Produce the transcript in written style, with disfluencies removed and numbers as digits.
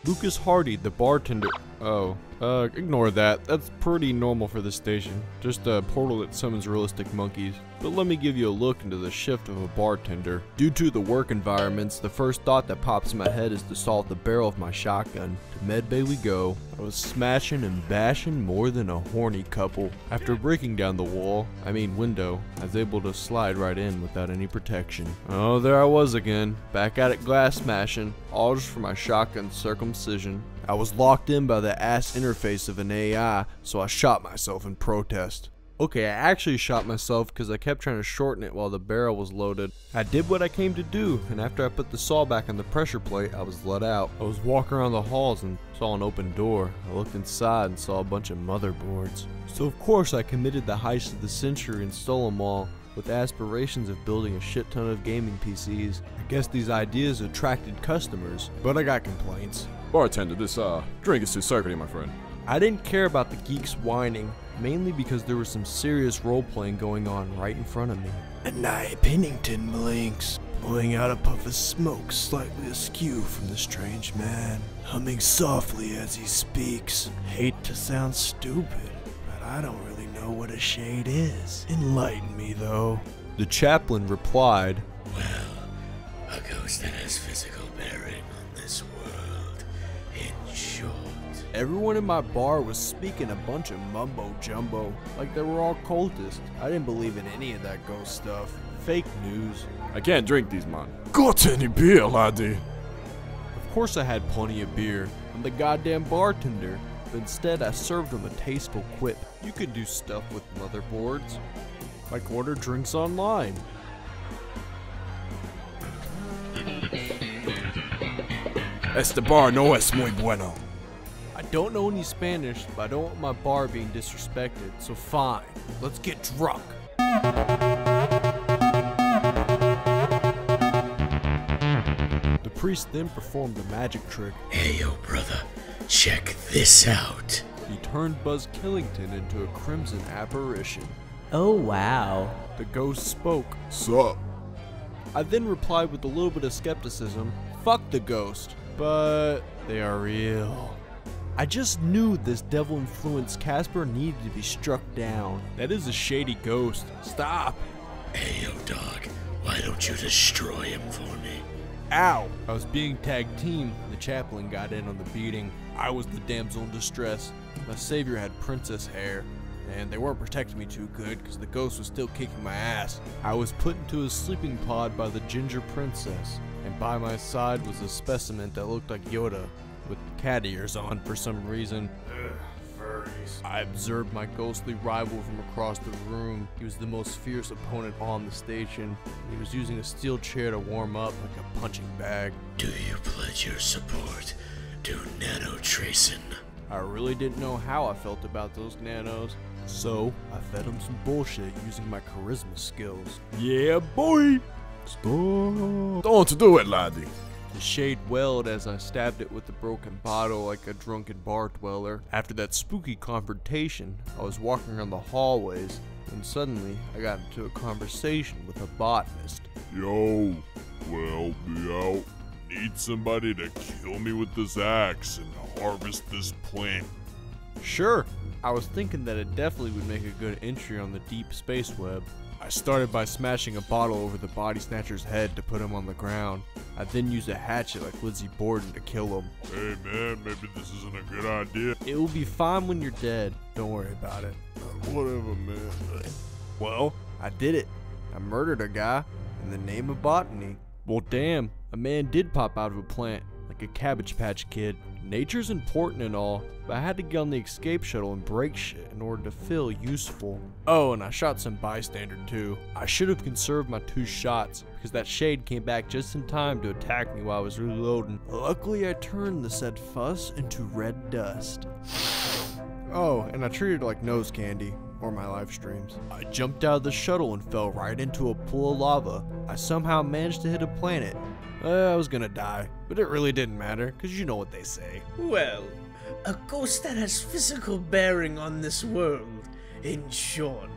Lucas Hardy, the bartender. Oh, ignore that. That's pretty normal for this station. Just a portal that summons realistic monkeys. But let me give you a look into the shift of a bartender. Due to the work environments, the first thought that pops in my head is to solve the barrel of my shotgun. To med bay we go. I was smashing and bashing more than a horny couple. After breaking down the window, I was able to slide right in without any protection. Oh, there I was again, back at it glass smashing, all just for my shotgun circumcision. I was locked in by the ass interface of an AI, so I shot myself in protest. Okay, I actually shot myself because I kept trying to shorten it while the barrel was loaded. I did what I came to do, and after I put the saw back on the pressure plate, I was let out. I was walking around the halls and saw an open door. I looked inside and saw a bunch of motherboards. So of course I committed the heist of the century and stole them all, with aspirations of building a shit ton of gaming PCs. I guess these ideas attracted customers, but I got complaints. Bartender, this drink is too circuity, my friend. I didn't care about the geeks whining, mainly because there was some serious role-playing going on right in front of me. And I, Pennington, blinks, blowing out a puff of smoke slightly askew from the strange man, humming softly as he speaks. Hate to sound stupid, but I don't really know what a shade is. Enlighten me, though. The chaplain replied, Well, a ghost that has physical bearing on this world, in short. Everyone in my bar was speaking a bunch of mumbo-jumbo, like they were all cultists. I didn't believe in any of that ghost stuff. Fake news. I can't drink these, man. Got any beer, laddie? Of course I had plenty of beer. I'm the goddamn bartender. But instead I served him a tasteful quip. You could do stuff with motherboards, like order drinks online. Este bar no es muy bueno. I don't know any Spanish, but I don't want my bar being disrespected, so fine, let's get drunk. The priest then performed a magic trick. Hey yo brother, check this out. He turned Buzz Killington into a crimson apparition. Oh wow. The ghost spoke. Sup? I then replied with a little bit of skepticism, fuck the ghost, but they are real. I just knew this devil-influenced Casper needed to be struck down. That is a shady ghost. Stop. Hey yo dog, why don't you destroy him for me? Ow! I was being tag teamed. The chaplain got in on the beating. I was the damsel in distress. My savior had princess hair, and they weren't protecting me too good because the ghost was still kicking my ass. I was put into a sleeping pod by the ginger princess, and by my side was a specimen that looked like Yoda, with cat ears on for some reason. Ugh, furries. I observed my ghostly rival from across the room. He was the most fierce opponent on the station. He was using a steel chair to warm up like a punching bag. Do you pledge your support to nano tracing? I really didn't know how I felt about those nanos, so I fed him some bullshit using my charisma skills. Yeah, boy. Stop. Don't do it, laddie. The shade wailed as I stabbed it with the broken bottle like a drunken bar dweller. After that spooky confrontation, I was walking around the hallways, and suddenly I got into a conversation with a botanist. Yo, well, be out. Need somebody to kill me with this axe and harvest this plant. Sure, I was thinking that it definitely would make a good entry on the deep space web. I started by smashing a bottle over the body snatcher's head to put him on the ground. I then used a hatchet like Lizzie Borden to kill him. Hey man, maybe this isn't a good idea. It will be fine when you're dead. Don't worry about it. Whatever, man. Well, I did it. I murdered a guy in the name of botany. Well, damn, a man did pop out of a plant, like a Cabbage Patch Kid. Nature's important and all, but I had to get on the escape shuttle and break shit in order to feel useful. Oh, and I shot some bystander too. I should have conserved my 2 shots, because that shade came back just in time to attack me while I was reloading. Luckily, I turned the said fuss into red dust. Oh, and I treated it like nose candy, or my live streams. I jumped out of the shuttle and fell right into a pool of lava. I somehow managed to hit a planet. I was gonna die, but it really didn't matter, cause you know what they say. Well, a ghost that has physical bearing on this world, in short.